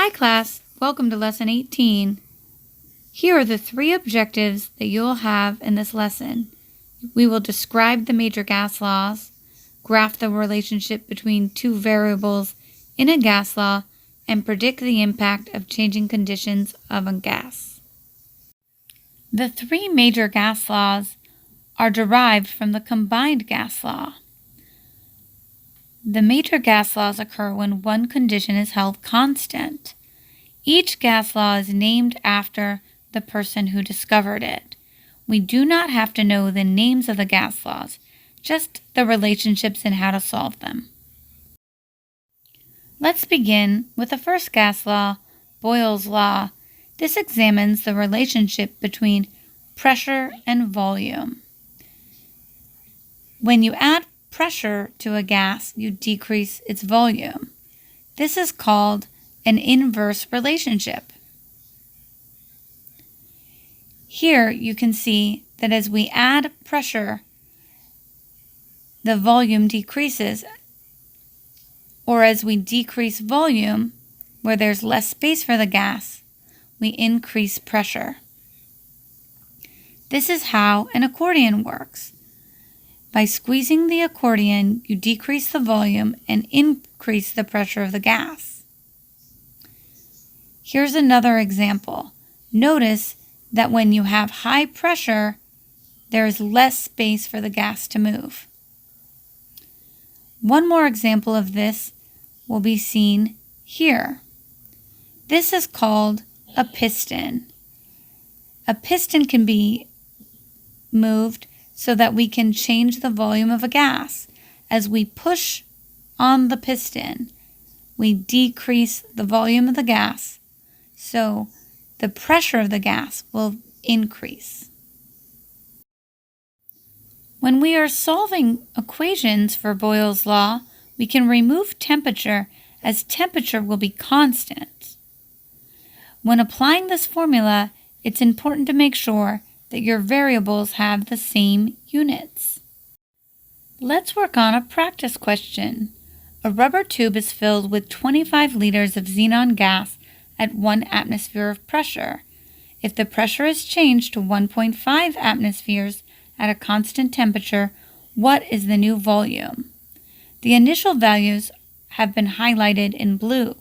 Hi class, welcome to lesson 18. Here are the 3 objectives that you'll have in this lesson. We will describe the major gas laws, graph the relationship between 2 variables in a gas law, and predict the impact of changing conditions of a gas. The 3 major gas laws are derived from the combined gas law. The major gas laws occur when one condition is held constant. Each gas law is named after the person who discovered it. We do not have to know the names of the gas laws, just the relationships and how to solve them. Let's begin with the first gas law, Boyle's law. This examines the relationship between pressure and volume. When you add pressure to a gas, you decrease its volume. This is called an inverse relationship. Here you can see that as we add pressure, the volume decreases, or as we decrease volume, where there's less space for the gas, we increase pressure. This is how an accordion works. By squeezing the accordion, you decrease the volume and increase the pressure of the gas. Here's another example. Notice that when you have high pressure, there is less space for the gas to move. One more example of this will be seen here. This is called a piston. A piston can be moved so that we can change the volume of a gas. As we push on the piston, we decrease the volume of the gas, so the pressure of the gas will increase. When we are solving equations for Boyle's law, we can remove temperature, as temperature will be constant. When applying this formula, it's important to make sure that your variables have the same units. Let's work on a practice question. A rubber tube is filled with 25 liters of xenon gas at 1 atmosphere of pressure. If the pressure is changed to 1.5 atmospheres at a constant temperature, what is the new volume? The initial values have been highlighted in blue,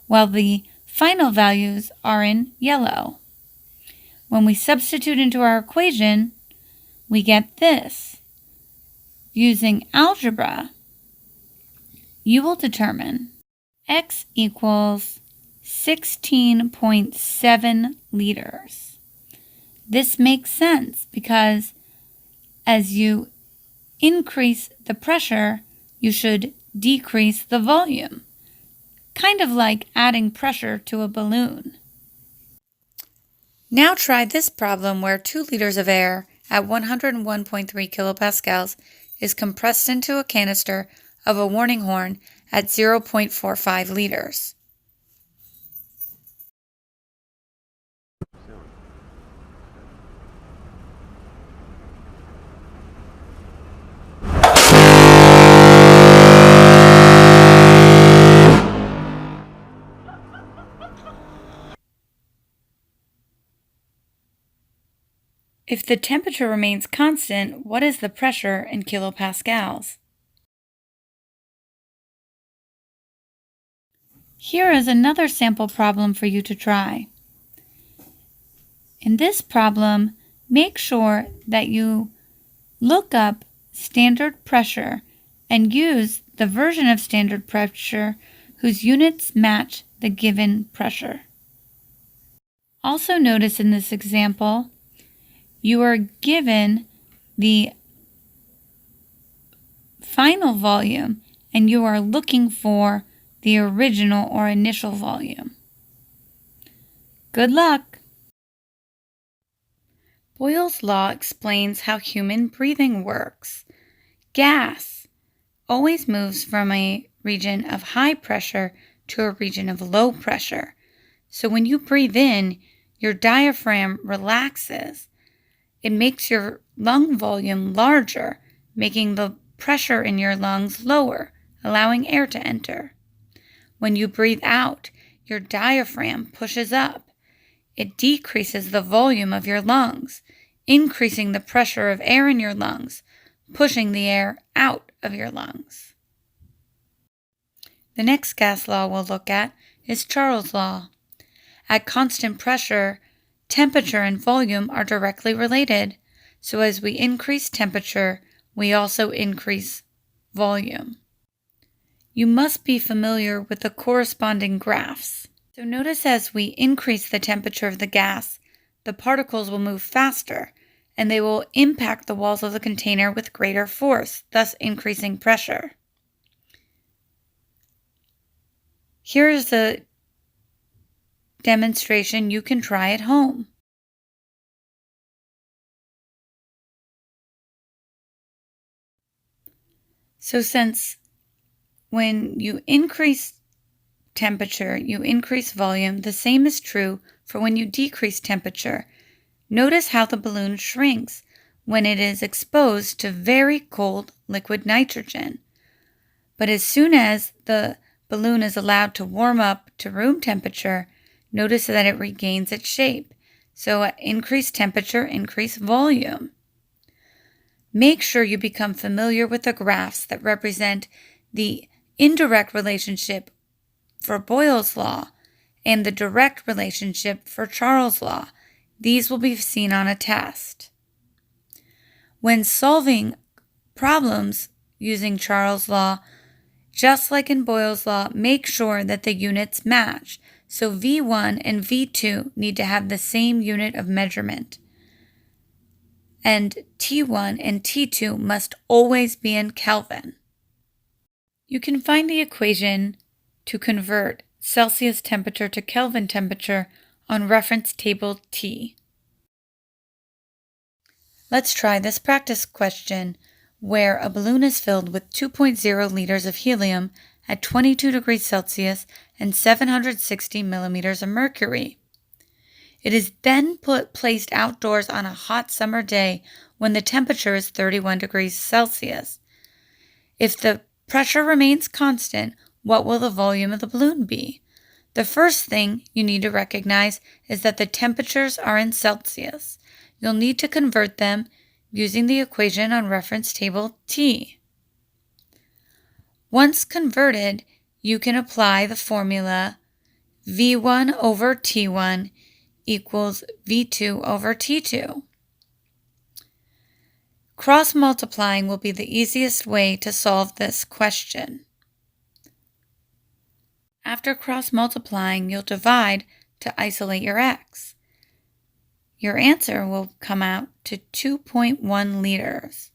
while the final values are in yellow. When we substitute into our equation, we get this. Using algebra, you will determine x equals 16.7 liters. This makes sense because as you increase the pressure, you should decrease the volume, kind of like adding pressure to a balloon. Now try this problem where 2 liters of air at 101.3 kilopascals is compressed into a canister of a warning horn at 0.45 liters. If the temperature remains constant, what is the pressure in kilopascals? Here is another sample problem for you to try. In this problem, make sure that you look up standard pressure and use the version of standard pressure whose units match the given pressure. Also notice in this example, you are given the final volume and you are looking for the original or initial volume. Good luck! Boyle's law explains how human breathing works. Gas always moves from a region of high pressure to a region of low pressure. So when you breathe in, your diaphragm relaxes. It makes your lung volume larger, making the pressure in your lungs lower, allowing air to enter. When you breathe out, your diaphragm pushes up. It decreases the volume of your lungs, increasing the pressure of air in your lungs, pushing the air out of your lungs. The next gas law we'll look at is Charles' law. At constant pressure, temperature and volume are directly related, so as we increase temperature, we also increase volume. You must be familiar with the corresponding graphs. So notice as we increase the temperature of the gas, the particles will move faster, and they will impact the walls of the container with greater force, thus increasing pressure. Here is the demonstration you can try at home. So since when you increase temperature, you increase volume, the same is true for when you decrease temperature. Notice how the balloon shrinks when it is exposed to very cold liquid nitrogen. But as soon as the balloon is allowed to warm up to room temperature, notice that it regains its shape. So at increased temperature, increased volume. Make sure you become familiar with the graphs that represent the indirect relationship for Boyle's law and the direct relationship for Charles' law. These will be seen on a test. When solving problems using Charles' law, just like in Boyle's law, make sure that the units match. So V1 and V2 need to have the same unit of measurement. And T1 and T2 must always be in Kelvin. You can find the equation to convert Celsius temperature to Kelvin temperature on reference table T. Let's try this practice question where a balloon is filled with 2.0 liters of helium at 22 degrees Celsius and 760 millimeters of mercury. It is then placed outdoors on a hot summer day when the temperature is 31 degrees Celsius. If the pressure remains constant, what will the volume of the balloon be? The first thing you need to recognize is that the temperatures are in Celsius. You'll need to convert them using the equation on reference table T. Once converted, you can apply the formula V1 over T1 equals V2 over T2. Cross-multiplying will be the easiest way to solve this question. After cross-multiplying, you'll divide to isolate your x. Your answer will come out to 2.1 liters.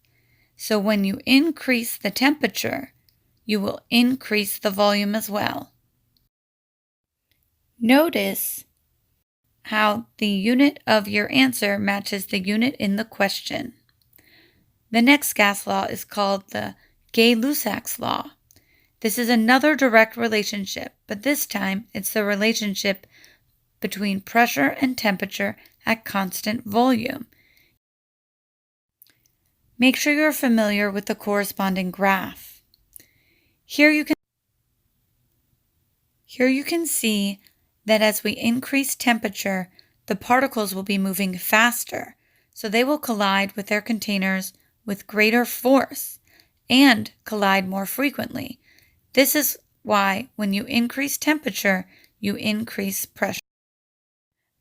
So when you increase the temperature, you will increase the volume as well. Notice how the unit of your answer matches the unit in the question. The next gas law is called the Gay-Lussac's law. This is another direct relationship, but this time it's the relationship between pressure and temperature at constant volume. Make sure you're familiar with the corresponding graph. Here you can see that as we increase temperature, the particles will be moving faster, so they will collide with their containers with greater force and collide more frequently. This is why when you increase temperature, you increase pressure.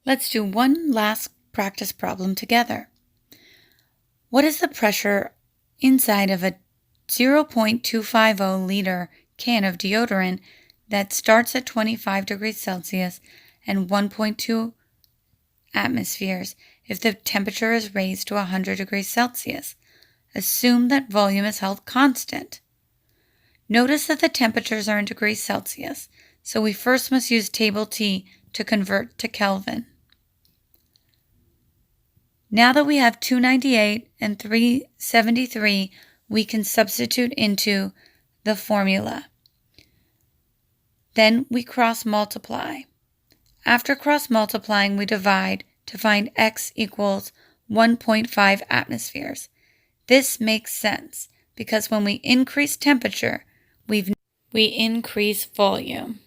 Let's do one last practice problem together. What is the pressure inside of a 0.250 liter can of deodorant that starts at 25 degrees Celsius and 1.2 atmospheres if the temperature is raised to 100 degrees Celsius? Assume that volume is held constant. Notice that the temperatures are in degrees Celsius, so we first must use table T to convert to Kelvin. Now that we have 298 and 373, we can substitute into the formula. Then we cross-multiply. After cross-multiplying, we divide to find x equals 1.5 atmospheres. This makes sense because when we increase temperature, we increase volume.